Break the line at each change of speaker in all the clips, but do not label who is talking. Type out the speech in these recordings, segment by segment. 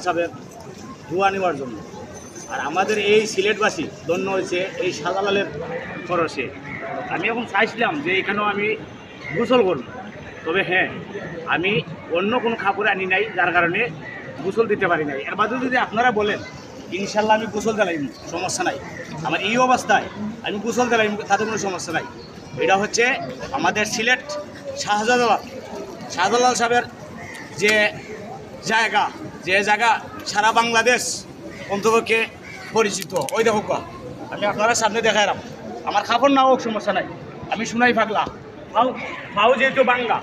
সাহেবের ধোয়া নেওয়ার জন্য। আর আমাদের এই সিলেটবাসী ধন্য হয়েছে এই শাহজালালের খরচে। আমি এখন চাইছিলাম যে এখানেও আমি গোসল করব, তবে হ্যাঁ আমি অন্য কোনো কাপড় আনি নাই, যার কারণে গোসল দিতে পারি নাই। এর বাদে যদি আপনারা বলেন ইনশাল্লাহ আমি গোসল দিলাম, সমস্যা নাই। আমার এই অবস্থায় আমি গোসল দিলাম, তাতে কোনো সমস্যা নাই। এটা হচ্ছে আমাদের সিলেট শাহজালাল সাহেবের যে জায়গা সারা বাংলাদেশ অন্তপক্ষে পরিচিত। ওই দেখো আমি আপনারা সামনে দেখাইলাম, আমার কাপড় না হোক সমস্যা নাই, আমি শুনাই ফাগলা ফাও যেহেতু বাংলা,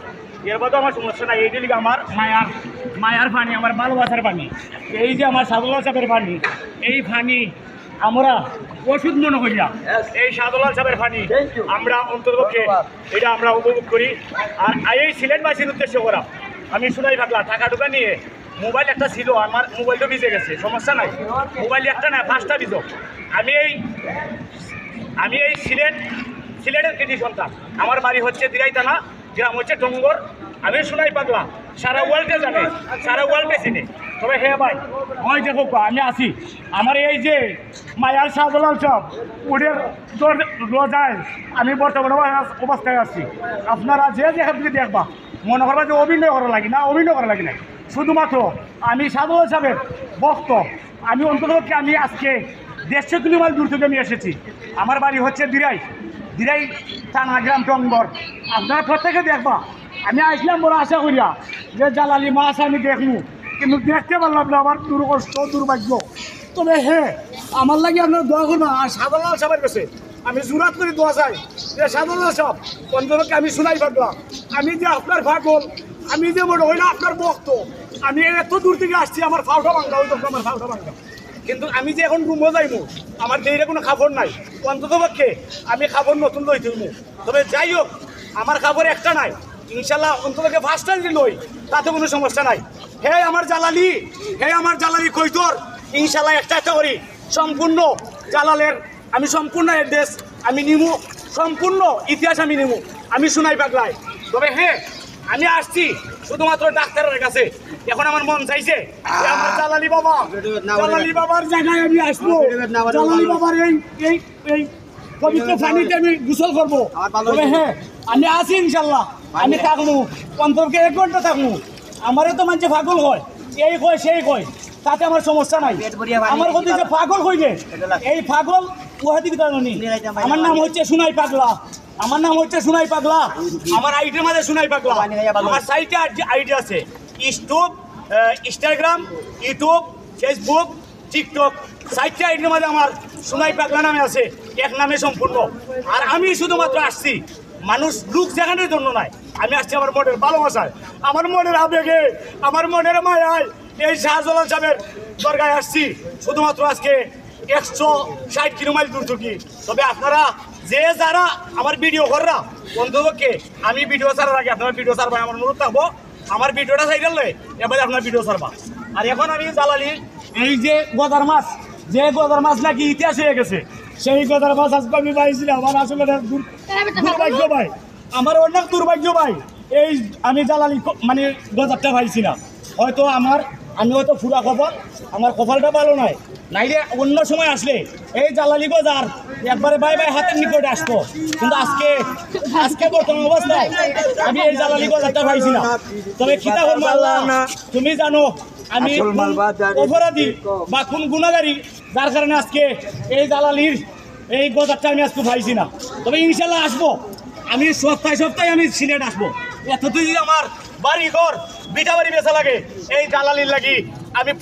এর বাদেও আমার সমস্যা নাই। এইটা লিখে আমার মায়ার পানি, আমার ভালোবাসার পানি। এই যে আমার শাহজালাল সাহেবের পানি, এই পানি আমরা ওষুধ মনে করি না, এই শাহজালাল সাহেবের পানি আমরা অন্ততপক্ষে এটা আমরা উপভোগ করি। আর এই সিলেটবাসীর উদ্দেশ্য করা আমি শুনাই ফাগলা, টাকা টুকা নিয়ে মোবাইল একটা ছিল, আমার মোবাইলটা ভিজে গেছে, সমস্যা নাই। মোবাইল একটা না 5টা ভিজো। আমি এই সিলেটের কৃতি সন্তান। আমার বাড়ি হচ্ছে দিরাই থানা, গ্রাম হচ্ছে টঙ্গর। আমি শুনাই পাগলা, সারা ওয়ার্ল্ডে জানে, সারা ওয়ার্ল্ডে চিনে। তবে হ্যাঁ ভাই, ওই দেখো আমি আসি আমার এই যে মায়ার শাহজালাল সব ওদের রোজায় আমি বর্তমান অবস্থায় আছি। আপনারা যে যেখান থেকে দেখবা মনে করবা যে অভিনয় করা লাগে না, অভিনয় করা লাগে না। শুধুমাত্র আমি শাহজালাল সাহেবের ভক্ত। আমি অন্ততপক্ষে আমি আজকে 150 কিলোমিটার দূর থেকে আমি এসেছি। আমার বাড়ি হচ্ছে দিরাই থানা, গ্রাম টঙ্গর। আপনারা প্রত্যেকে দেখবা আমি আসলাম বলে আশা করিয়া যে জালালি মাছ আমি দেখবো, কিন্তু দেখতে পারলাম না, আমার দুর্কষ্ট দুর্ভাগ্য। তবে হ্যাঁ আমার লাগে আপনার দোয়া করবো। আর শাহজালাল সাহেবের কাছে আমি জোরাত করে দোয়া চাই যে শাহজালাল সাহেব অন্ততপক্ষে আমি শুনাই পারলাম, আমি যে আপনার পাগল, আমি যে মনে হইলে আপনার ভক্ত। আমি এত দূর থেকে আসছি, আমার ফাউটা ভাঙ্গা, ওই তখন আমার ফাউটা ভাঙ্গা, কিন্তু আমি যে এখন রুমও যাইব আমার দেইরে কোনো খাবার নাই। অন্ততপক্ষে আমি খাবার নতুন লই তুলব। তবে যাই হোক আমার খাবার একটা নাই, ইনশাল্লাহ অন্ততপক্ষে 5টা যদি লই তাতে কোনো সমস্যা নাই। হে আমার জালালি কৈতর, ইনশাল্লাহ একটা করি সম্পূর্ণ জালালের আমি সম্পূর্ণ অ্যাড্রেস আমি নিমু, সম্পূর্ণ ইতিহাস আমি নিমু, আমি শুনাই পাগলাই। তবে হ্যাঁ আমি আসছি শুধুমাত্র ডাক্তারের কাছে। এখন আমার মন চাইছে আমার জালালি বাবার জায়গায় আমি আসবো, জালালি বাবার এই পবিত্র পানিতে আমি গোসল করবো। তবে হ্যাঁ আমি আসি ইনশাল্লাহ, আমি থাকবো অন্তরকে 1 ঘন্টা থাকবো। আমারও তো মানুষ পাগল হয়, এই কয় সেই কয়, তাতে আমার সমস্যা নাই। আমার কথা যে পাগল হইলে এই পাগল ওহাদির কারণে। আমার নাম হচ্ছে শুনাই পাগলা, আমার আইডির মাঝে শুনাই পাগলা। আমার সাইটে আইডি আছে ইনস্টাগ্রাম, ইউটিউব, ফেসবুক, টিকটক, 4টা আইডির মাঝে আমার শুনাই পাগলা নামে আছে, এক নামে সম্পূর্ণ। আর আমি শুধুমাত্র আসছি মানুষ লুক যেখানের জন্য নাই, আমি আসছি আমার মনের ভালোবাসায়, আমার মনের আবেগে, আমার মনের মায়ায় এই শাহজালাল সাহেবের দরগায় আসছি শুধুমাত্র আজকে 160 কিলোমিটার দূর থেকে। তবে আপনারা যারা আমার ভিডিও কররা অন্ততপক্ষে আমি ভিডিও ছাড়ার আগে আপনার ভিডিও ছাড়বা, আমার অনুরোধ থাকবো আমার ভিডিওটা চাই গেলে এবারে আপনার ভিডিও ছাড়বা। আর এখন আমি জালালির এই যে গদার মাছ নাকি ইতিহাস হয়ে গেছে, সেই গদার মাছ আজকে আমি পাইছিলাম। আমার আসলে দুর্ভাগ্য ভাই, আমার অনেক দুর্ভাগ্য ভাই, এই আমি জালালি মানে গদারটা পাইছি না। হয়তো আমি হয়তো পুরা কপাল, আমার কপালটা ভালো নয়, নাইলে অন্য সময় আসলে এই জালালি গজার একবারে বাই হাতের নিকটে আসতো। কিন্তু আজকে বর্তমান অবস্থায় আমি এই জালালি গজারটা পাইছি না। তবে খিতা করবো আল্লাহ, তুমি জানো আমি অপরাধী বা কোন গুণাগারী, যার কারণে আজকে এই জালালির এই গজারটা আমি আজকে পাইছি না। তবে ইনশাল্লাহ আসবো, আমি সপ্তাহে আমি সিলেট আসবো। এতটুকু আমার বাড়ি ঘর বিটা বাড়ি বেচা লাগে এই জালালির লাগি আমি